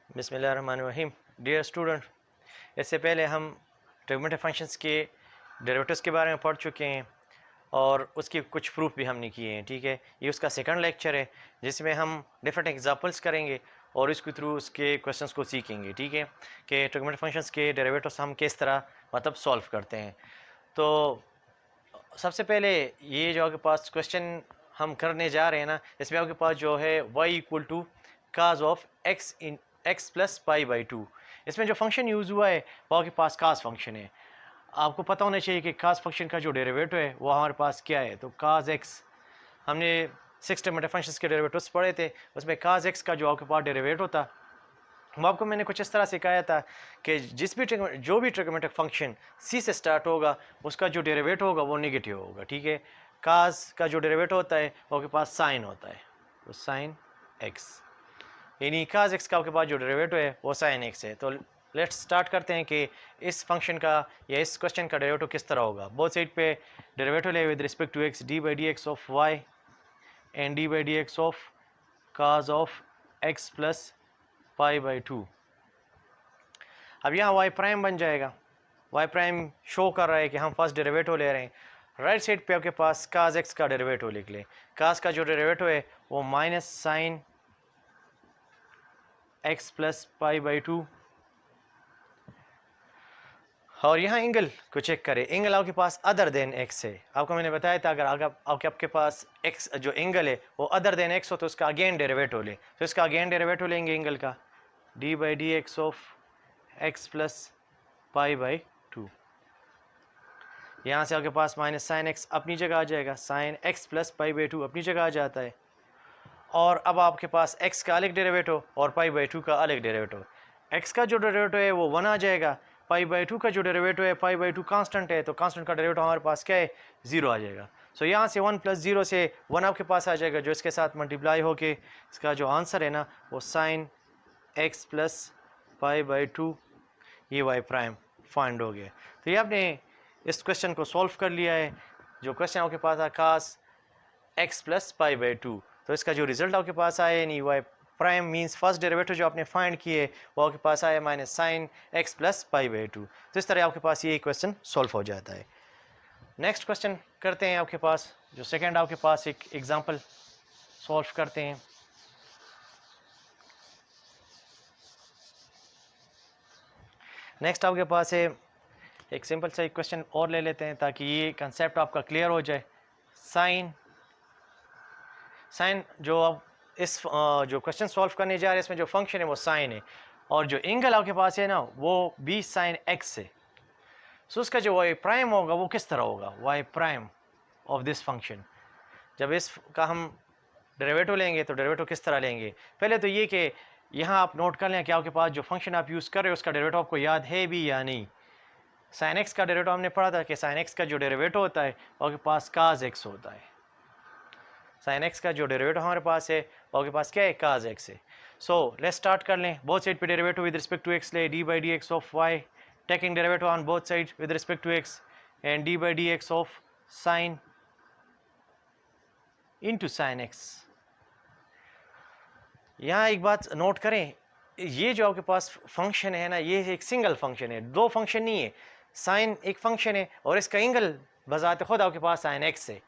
बिस्मिल्लाहिर्रहमानिर्रहीम। Dear student, इससे पहले हम ट्रिग्नोमेट्रिक फंक्शंस के डेरिवेटिव्स के बारे में पढ़ चुके हैं और उसकी कुछ प्रूफ भी हमने किए हैं। ठीक है, ये उसका सेकंड लेक्चर है जिसमें हम डिफरेंट एग्जांपल्स करेंगे और इसके थ्रू उसके क्वेश्चंस को सीखेंगे। ठीक है, कि ट्रिग्नोमेट्रिक फंक्शंस के डेरिवेटिव्स हम किस तरह मतलब सॉल्व करते हैं। तो सबसे पहले ये जो आपके पास क्वेश्चन हम करने जा रहे हैं ना, इसमें आपके पास जो है y equal to cos of x in x plus pi by two. इसमें जो फंक्शन यूज़ हुआ है वो आपके पास काज फंक्शन है। आपको पता होना चाहिए कि काज फंक्शन का जो डेरिवेटिव है वो हमारे पास क्या है। तो काज x हमने 6 ट्रिग्नोमेट्रिक फंक्शंस के डेरिवेटिव्स पढ़े थे, उसमें काज x का जो आपके पास डेरिवेटिव था वो आपको मैंने कुछ इस तरह सिखाया था कि जो भी ट्रिग्नोमेट्रिक फंक्शन c से स्टार्ट होगा उसका जो डेरिवेटिव होगा वो नेगेटिव होगा। ठीक है, काज का जो डेरिवेटिव होता है वो आपके पास साइन होता है, तो साइन x, यानी काज x का आपके पास जो डेरिवेटिव है वो साइन x है। तो लेट्स स्टार्ट करते हैं कि इस फंक्शन का या इस क्वेश्चन का डेरिवेटिव किस तरह होगा। बोथ साइड पे डेरिवेटिव ले with respect to x, d by d x of y and d by d x of cos of x plus pi by two. अब यहाँ y प्राइम बन जाएगा। y प्राइम शो कर रहा है कि हम फर्स्ट डेरिवेटिव ले रहे हैं। राइट साइड पे आपके पास काज x का डेरिवेटिव लिख लें। काज का जो डेरिवेटिव है वो minus sine x plus pi by two, और यहाँ एंगल को चेक करें। एंगल आपके पास अदर देन x है। आपको मैंने बताया था अगर आपके पास x जो एंगल है वो अदर देन x हो तो उसका अगेन डेरिवेटिव ले। तो इसका अगेन डेरिवेटिव लेंगे एंगल का, D by d x of x plus pi by to. यहाँ से आपके पास माइनस साइन x अपनी जगह आ जाएगा, sine x plus pi by two अपनी जगह आ जाता है। और अब आपके पास x का अलग डेरिवेटिव और पाई बाई टू का अलग डेरिवेटिव। x का जो डेरिवेटिव है वो 1 आ जाएगा, पाई बाई टू का जो डेरिवेटिव है, पाई बाई टू कांस्टेंट है तो कांस्टेंट का डेरिवेटिव हमारे पास क्या है, 0 आ जाएगा। सो यहाँ से 1 प्लस 0 से 1 आपके पास आ जाएगा, जो इसके साथ मल्टीप्लाई होके इसका जो आंसर है ना वो sine x plus pi by two, ये y प्राइम फाइंड हो गया। तो ये आपने इस क्वेश्चन को सॉल्व कर लिया है। जो क्वेश्चन आपके पास था cos x plus pi by two, तो इसका जो रिजल्ट आपके पास आया यानी y prime means first derivative जो आपने फाइंड किए वो आपके पास आया minus sine x plus pi by two. तो इस तरह आपके पास ये क्वेश्चन सॉल्व हो जाता है। नेक्स्ट क्वेश्चन करते हैं। आपके पास जो सेकंड आपके पास एक एग्जांपल सॉल्व करते हैं। नेक्स्ट आपके पास है एक सिंपल सा क्वेश्चन और ले लेते हैं ताकि ये कंसेप्ट आपका क्लियर हो जाए। साइन जो अब इस जो क्वेश्चन सॉल्व करने जा रहे हैं इसमें जो फंक्शन है वो साइन है और जो एंगल आपके पास है ना वो बी साइन एक्स है। सो उसका जो वाई प्राइम होगा वो किस तरह होगा, y prime of this function. जब इसका हम डेरिवेटिव लेंगे तो डेरिवेटिव किस तरह लेंगे। पहले तो ये कि यहाँ आप नोट कर लें कि आपके पास जो फंक्शन आप यूज़ कर रहे हो उसका डेरिवेटिव आपको याद है भी या नहीं। साइन एक्स का डेरिवेटिव हमने पढ़ा था कि साइन एक्स का जो डेरिवेटिव होता है वो आपके पास काज एक्स होता है। साइन एक्स का जो डेरिवेटिव हमारे पास है वो आपके पास क्या है, काज एक्स है। सो लेट्स स्टार्ट कर लें। बोथ साइड पे derivative with respect to x ले, d by d x of y taking derivative on both side with respect to x and d by d x of sine into sine x. यहाँ एक बात note करें, ये जो आपके पास function है ना ये एक सिंगल फंक्शन है, दो फंक्शन नहीं है। साइन एक फंक्शन है और इसका एंगल बजाते खुद आपके पास साइन एक्स है।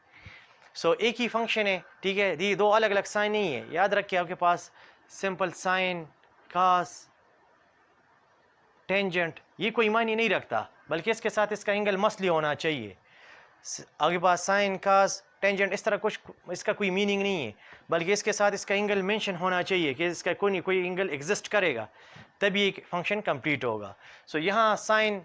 सो एक ही फंक्शन है, ठीक है, ये दो अलग अलग साइन नहीं है। याद रखिए आपके पास सिंपल साइन कास टेंजेंट ये कोई मायने नहीं रखता, बल्कि इसके साथ इसका एंगल मसली होना चाहिए। आपके पास साइन कास टेंजेंट इस तरह कुछ इसका कोई मीनिंग नहीं है, बल्कि इसके साथ इसका एंगल मेंशन होना चाहिए कि इसका कोई नहीं कोई एंगल एग्जिस्ट करेगा तभी एक फंक्शन कंप्लीट होगा। सो यहाँ साइन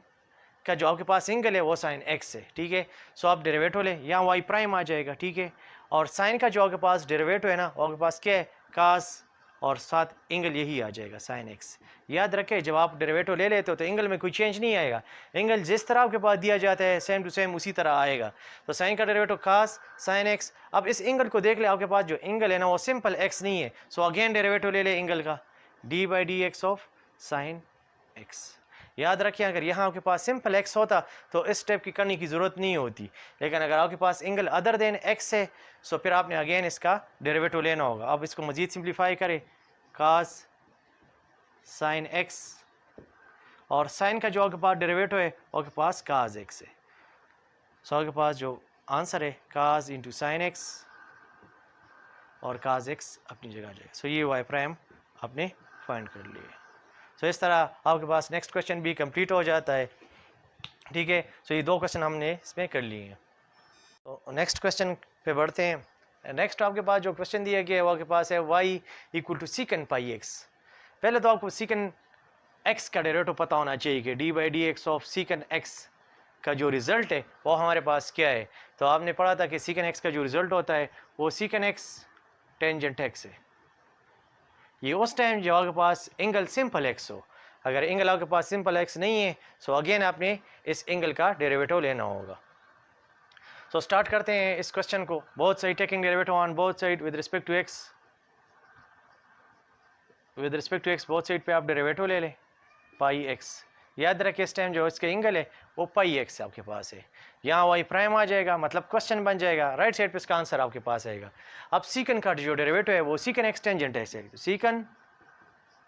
का जो आपके पास एंगल है वो साइन एक्स है, ठीक है। सो आप डेरिवेटिव ले, यहाँ वाई प्राइम आ जाएगा, ठीक है। और साइन का जो आपके पास डेरिवेटिव है ना वो आपके पास क्या है, कास, और साथ एंगल यही आ जाएगा साइन एक्स। याद रखें जब आप डेरिवेटिव ले लेते हो तो एंगल में कोई चेंज नहीं आएगा, एंगल जिस तरह आपके पास दिया जाता है सेम टू सेम उसी तरह आएगा। तो साइन का डेरिवेटिव कास साइन एक्स। अब इस एंगल को देख ले, आपके पास जो एंगल है ना वो सिंपल एक्स नहीं है। सो अगेन डेरिवेटिव ले ले एंगल का, D by d x of sine x. याद रखिए अगर यहाँ आपके पास सिंपल एक्स होता तो इस स्टेप की करने की ज़रूरत नहीं होती, लेकिन अगर आपके पास एंगल अदर देन एक्स है सो फिर आपने अगेन इसका डेरिवेटिव लेना होगा। अब इसको मज़ीद सिंप्लीफाई करें, कास साइन एक्स, और साइन का जो आपके पास डेरिवेटिव है वो आपके पास काज एक्स है। सो आपके पास जो आंसर है काज इंटू साइन एक्स, और काज एक्स अपनी जगह जाएगा। सो ये वाई प्राइम आपने फाइंड कर लिए। सो इस तरह आपके पास नेक्स्ट क्वेश्चन भी कंप्लीट हो जाता है, ठीक है। सो ये 2 क्वेश्चन हमने इसमें कर लिए हैं। तो नेक्स्ट क्वेश्चन पे बढ़ते हैं। नेक्स्ट आपके पास जो क्वेश्चन दिया गया है वो आपके पास है y equal to secant pi x. पहले तो आपको सीकन एक्स का डेरिवेटिव पता होना चाहिए कि d by d x of secant x का जो रिजल्ट है वो हमारे पास क्या है। तो आपने पढ़ा था कि सीकन एक्स का जो रिजल्ट होता है वो सीकन एक्स टेंजेंट एक्स है। ये उस टाइम जो आपके पास एंगल सिंपल एक्स हो। अगर एंगल आपके पास सिंपल एक्स नहीं है सो अगेन आपने इस एंगल का डेरिवेटिव लेना होगा। सो स्टार्ट करते हैं इस क्वेश्चन को। Both side taking derivative on both side with respect to x. With respect to x both side पे आप डेरिवेटिव ले लें पाई एक्स। याद रखें इस टाइम जो इसके एंगल है वो पाई एक्स आपके पास है। यहाँ वाई प्राइम आ जाएगा, मतलब क्वेश्चन बन जाएगा। राइट साइड पे इसका आंसर आपके पास आएगा। अब सीकन का जो डेरिवेटिव है वो सीकन एक्स टेंजेंट एक्स है। Secant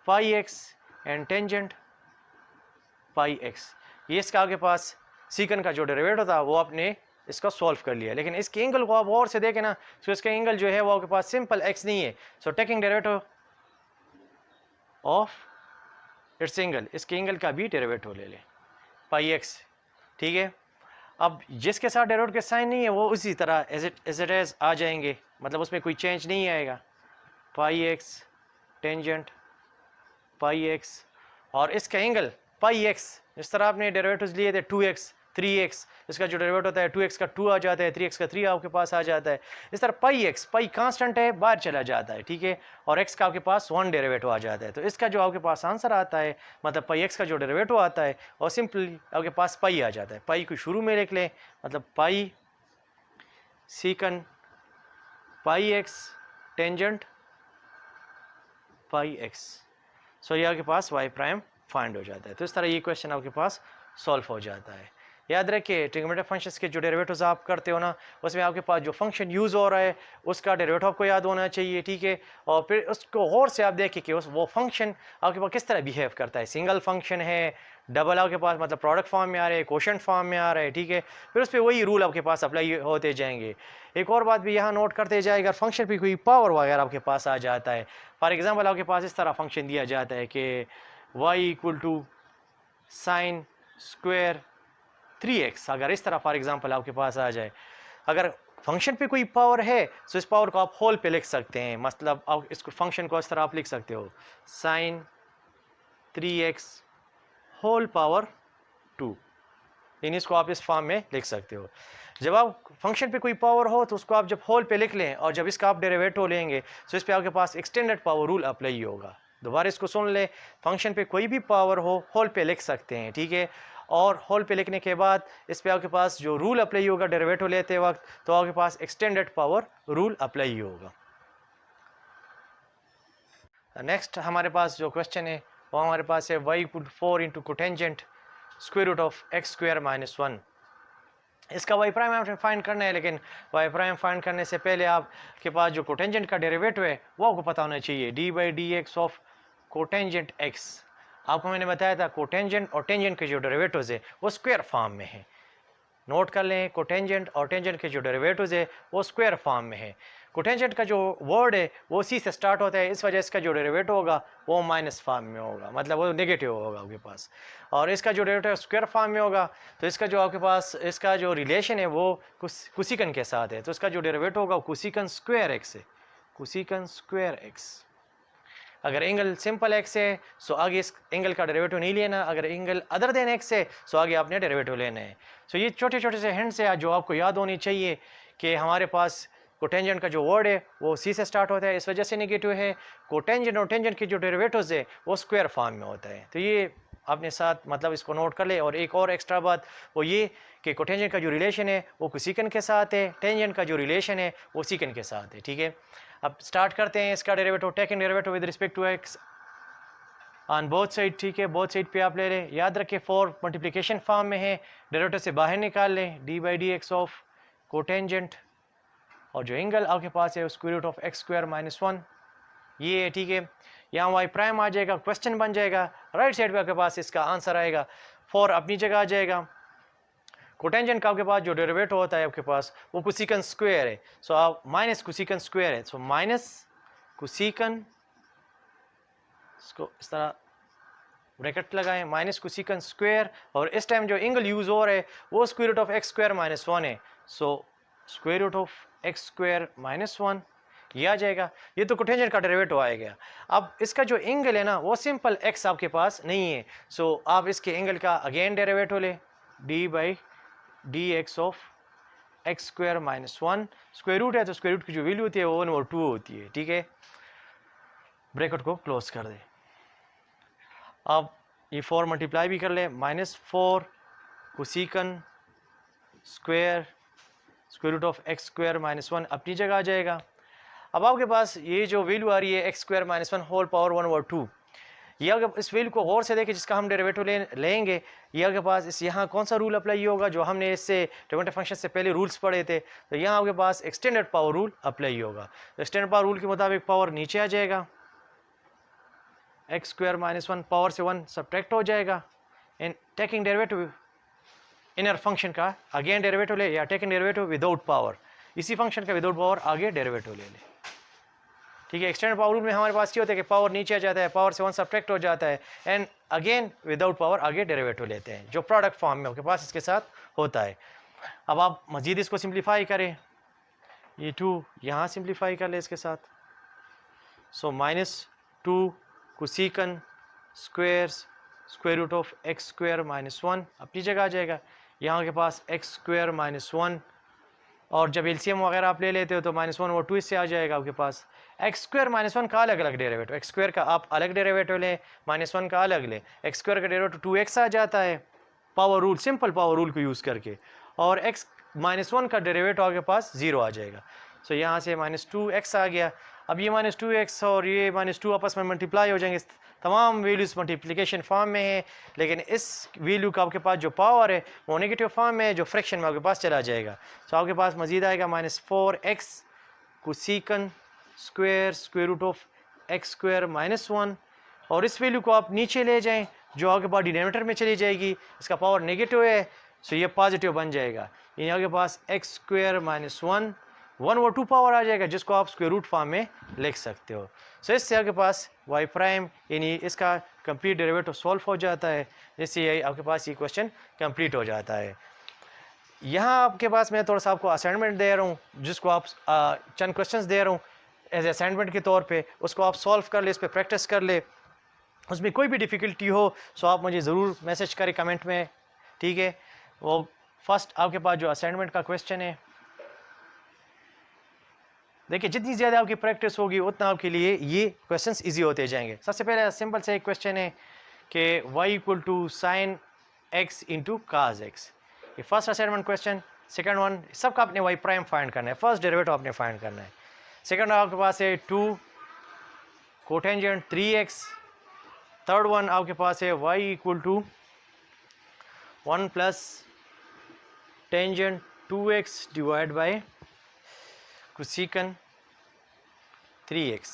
pi x and tangent pi x, ये इसका आपके पास सीकन का जो डेरिवेटिव था वो आपने इसका सॉल्व कर लिया। लेकिन इसके एंगल को आप और से देखें ना, तो इसका एंगल जो है वो आपके पास सिंपल एक्स नहीं है। So taking derivative of its angle, इसके एंगल का भी डेरिवेटिव ले लें पाई एक्स, ठीक है। अब जिसके साथ डेरिवेटिव के साइन नहीं है वो उसी तरह एज इट इज आ जाएंगे, मतलब उसमें कोई चेंज नहीं आएगा। पाई एक्स टेंजेंट पाई एक्स, और इसका एंगल पाई एक्स, इस तरह आपने डेरिवेटिव्स लिए थे 2x 3x, इसका जो डेरिवेटिव होता है 2x का 2 आ जाता है, 3x का 3 आपके पास आ जाता है। इस तरह पाई एक्स, पाई कांस्टेंट है बाहर चला जाता है, ठीक है, और x का आपके पास 1 डेरिवेटिव आ जाता है। तो इसका जो आपके पास आंसर आता है, मतलब पाई एक्स का जो डेरिवेटिव आता है और सिंपली आपके पास पाई आ जाता है। पाई को शुरू में लिख लें, मतलब पाई सीकन pi x tangent pi x. सो ये आपके पास वाई प्राइम फाइंड हो जाता है। तो इस तरह ये क्वेश्चन आपके पास सॉल्व हो जाता है। याद रखिए ट्रिग्नोमेट्रिक फंक्शंस के जो डेरिवेटिव्स आप करते हो ना, उसमें आपके पास जो फंक्शन यूज़ हो रहा है उसका डेरिवेटिव आपको याद होना चाहिए, ठीक है। और फिर उसको गौर से आप देखिए कि वो फंक्शन आपके पास किस तरह बिहेव करता है। सिंगल फंक्शन है, डबल आपके पास मतलब प्रोडक्ट फॉर्म में आ रहा है, क्वोशिएंट फॉर्म में आ रहा है, ठीक है। फिर उस पर वही रूल आपके पास अप्लाई होते जाएंगे। एक और बात भी यहाँ नोट करते जाए, अगर फंक्शन पे कोई पावर वगैरह आपके पास आ जाता है, फॉर एग्जाम्पल आपके पास इस तरह फंक्शन दिया जाता है कि y equal to sine square 3x, अगर इस तरह फॉर एग्जांपल आपके पास आ जाए, अगर फंक्शन पे कोई पावर है तो इस पावर को आप होल पे लिख सकते हैं। मतलब आप इसको फंक्शन को इस तरह आप लिख सकते हो साइन 3x होल पावर 2, यानी इसको आप इस फॉर्म में लिख सकते हो। जब आप फंक्शन पे कोई पावर हो तो उसको आप जब होल पे लिख लें और जब इसका आप डेरिवेटिव लेंगे तो इस पे आपके पास एक्सटेंडेड पावर रूल अप्लाई होगा। दोबारा इसको सुन ले, फंक्शन पे कोई भी पावर हो होल पे लिख सकते हैं, ठीक है। और होल पे लिखने के बाद इस पे आपके पास जो रूल अप्लाई होगा डेरिवेटिव लेते वक्त, तो आपके पास एक्सटेंडेड पावर रूल अप्लाई होगा। नेक्स्ट हमारे पास जो क्वेश्चन है वो हमारे पास है y equal 4 into cotangent square root of x square minus 1। इसका वाई प्राइम आपने फाइंड करना है, लेकिन वाई प्राइम फाइंड करने से पहले आपके पास जो कोटेंजेंट का डेरिवेटिव है वो आपको पता होना चाहिए। D by d x of cotangent x, आपको मैंने बताया था कोटेंजेंट और टेंजेंट के जो डेरिवेटिव्स है वो स्क्वायर फॉर्म में है। नोट कर लें, कोटेंजेंट और टेंजेंट के जो डेरिवेटिव्स है वो स्क्वायर फॉर्म में है। कोटेंजेंट का जो वर्ड है वो सी से स्टार्ट होता है, इस वजह से इसका जो डेरिवेटिव होगा वो माइनस फॉर्म में होगा, मतलब वो नेगेटिव होगा आपके पास। और इसका जो डेरिवेटिव स्क्वायर फॉर्म में होगा तो इसका जो आपके पास इसका जो रिलेशन है वो कोसिकन के साथ है, तो इसका जो डेरिवेटिव होगा कोसिकन स्क्वायर एक्स है, कोसिकन स्क्वायर एक्स। अगर एंगल सिंपल एक्स है सो आगे इस एंगल का डेरिवेटिव नहीं लेना, अगर एंगल अदर देन एक्स है सो आगे आपने डेरिवेटिव लेना है। सो ये छोटे छोटे से हिंट्स है जो आपको याद होनी चाहिए कि हमारे पास कोटेंजेंट का जो वर्ड है वो सी से स्टार्ट होता है, इस वजह से नेगेटिव है। कोटेंजेंट और टेंजेंट के जो डेरिवेटिव्स है वो स्क्वायर फॉर्म में होता है, तो ये अपने साथ मतलब इसको नोट कर ले। और एक और एक्स्ट्रा बात वो ये कि कोटेंजेंट का जो रिलेशन है वो कोसिकन के साथ है, टेंजेंट का जो रिलेशन है वो सीकन के साथ है, ठीक है। अब स्टार्ट करते हैं इसका derivative, taken derivative with respect to x on both side, ठीक है। बोथ साइड पे आप ले लें, याद रखें 4 मल्टीप्लिकेशन फॉर्म में है, डेरिवेटिव से बाहर निकाल लें d by d x of cotangent, और जो एंगल आपके पास है square root of x square minus 1, ये है, ठीक है। यहाँ वाई प्राइम आ जाएगा, क्वेश्चन बन जाएगा, राइट साइड पे आपके पास इसका आंसर आएगा, 4 अपनी जगह आ जाएगा। कोटेंजेंट का आपके पास जो डेरिवेटिव होता है आपके पास वो कोसिकन स्क्वायर है, सो आप माइनस कोसिकन स्क्वायर है, सो माइनस कोसिकन, इसको इस तरह ब्रैकेट लगाएं, माइनस कोसिकन स्क्वायर, और इस टाइम जो एंगल यूज हो रहा है वो square root of x square minus 1 है, so square root of x square minus 1 ये आ जाएगा। ये तो कोटेंजेंट का डेरिवेटिव आएगा। अब इसका जो एंगल है ना वो सिंपल एक्स आपके पास नहीं है, सो आप इसके एंगल का अगेन डेरिवेटिव ले, d by d x of x square minus 1, square root है तो स्क्वायर रूट की जो वैल्यू होती है वो 1 और 2 होती है, ठीक है। ब्रैकेट को क्लोज कर दे। अब ये 4 मल्टीप्लाई भी कर ले, minus 4 cosecant square square root of x square minus 1 अपनी जगह आ जाएगा। अब आपके पास ये जो वैल्यू आ रही है x square minus 1 whole power 1 और 2, ये अगर इस वैल्यू को गौर से देखें जिसका हम डेरिवेटिव लेंगे, ये आपके पास इस यहाँ कौन सा रूल अप्लाई होगा जो हमने इससे ट्रिगोनोमेट्रिक फंक्शन से पहले रूल्स पढ़े थे, तो यहाँ आपके पास एक्सटेंडेड पावर रूल अप्लाई होगा। तो एक्सटेंडेड पावर रूल के मुताबिक पावर नीचे आ जाएगा, एक्स स्क्वायर माइनस 1 पावर से 1 सब्ट्रैक्ट हो जाएगा, in taking derivative inner function का अगेन डेरिवेटिव ले, या टेकिंग डेरिवेटिव विदाउट पावर, इसी फंक्शन का विदाउट पावर आगे डेरिवेटिव ले ले, ठीक है। एक्सटेंडेड पावर रूल में हमारे पास क्या होता है कि पावर नीचे आ जाता है, पावर से 1 सब्ट्रैक्ट हो जाता है, एंड अगेन विदाउट पावर आगे डेरिवेटिव लेते हैं जो प्रोडक्ट फॉर्म में आपके पास इसके साथ होता है। अब आप मजीद इसको सिंप्लीफाई करें, ये 2 यहाँ सिंप्लीफाई कर ले इसके साथ, so minus 2 cosecant square square root of x square minus 1 अपनी जगह आ जाएगा, यहाँ के पास एक्स स्क्वायर माइनस 1, और जब एलसीएम वगैरह आप ले लेते हो तो माइनस 1 और 2 इससे आ जाएगा आपके पास। एक्स स्क्वायर माइनस 1 का अलग अलग डेरिवेटिव, एक्स स्क्वायर का आप अलग डेरिवेटिव लें, माइनस 1 का अलग लें, एक्स स्क्वायर का डेरिवेटिव 2x आ जाता है power rule, simple power rule को यूज़ करके, और एक्स माइनस 1 का डेरिवेटिव आपके पास 0 आ जाएगा। सो यहाँ से माइनस 2x आ गया। अब ये माइनस 2x और ये माइनस 2 आपस में मल्टीप्लाई हो जाएंगे, तमाम वैल्यूज़ मल्टीप्लिकेशन फॉर्म में है, लेकिन इस वैल्यू का आपके पास जो पावर है वो नेगेटिव फॉर्म में है जो फ्रैक्शन में आपके पास चला जाएगा। सो आपके पास मजीद आएगा minus 4x cosecant square square root of x square minus 1, और इस वैल्यू को आप नीचे ले जाएं जो आपके पास डिनोमिनेटर में चली जाएगी, इसका पावर नेगेटिव है, सो ये पॉजिटिव बन जाएगा। ये आपके पास एक्स स्क्वायर माइनस 1 1 और 2 पावर आ जाएगा जिसको आप स्क्वायर रूट फॉर्म में लिख सकते हो। सो इससे आपके पास वाई प्राइम यानी इसका कंप्लीट डेरिवेटिव सॉल्व हो जाता है, जिससे आपके पास ये क्वेश्चन कंप्लीट हो जाता है। यहाँ आपके पास मैं थोड़ा सा आपको असाइनमेंट दे रहा हूँ जिसको आप चंद क्वेश्चंस दे रहा हूँ एज असाइनमेंट के तौर पे, उसको आप सॉल्व कर ले, इस पर प्रैक्टिस कर ले, उसमें कोई भी डिफ़िकल्टी हो सो आप मुझे ज़रूर मैसेज करें कमेंट में, ठीक है। वो फर्स्ट आपके पास जो असाइनमेंट का क्वेश्चन है, देखिए जितनी ज़्यादा आपकी प्रैक्टिस होगी उतना आपके लिए ये क्वेश्चंस इजी होते जाएंगे। सबसे पहले सिंपल से एक क्वेश्चन है कि y equal to sine x into cos x, ये first assignment question. Second one सबका आपने y प्राइम फाइंड करना है, फर्स्ट डेरिवेटिव आपने फाइंड करना है। सेकंड आपके पास है 2 कोटेंजेंट 3x। थर्ड वन आपके पास है y equal to 1 plus tangent 2x divide by cosecant 3x।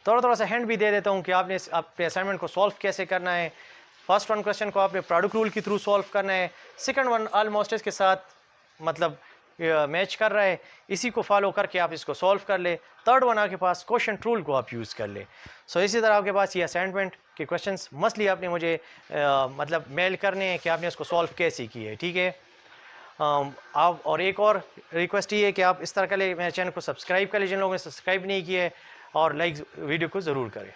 थोड़ा सा हिंट भी दे देता हूँ कि आपने अपने असाइनमेंट को सॉल्व कैसे करना है। फर्स्ट वन क्वेश्चन को आपने प्रोडक्ट रूल के थ्रू सॉल्व करना है, सेकंड वन ऑलमोस्ट इसके साथ मतलब मैच कर रहा है, इसी को फॉलो करके आप इसको सॉल्व कर ले। थर्ड वन आपके पास क्वेश्चन रूल को आप यूज़ कर ले। सो इसी तरह आपके पास ये असाइनमेंट के क्वेश्चंस मसली आपने मुझे मतलब मेल करने हैं कि आपने इसको सॉल्व कैसे की है, ठीक है। आप और एक और रिक्वेस्ट ये है कि आप इस तरह के लिए मेरे चैनल को सब्सक्राइब कर लीजिए जिन लोगों ने सब्सक्राइब नहीं किया है, और लाइक वीडियो को ज़रूर करें।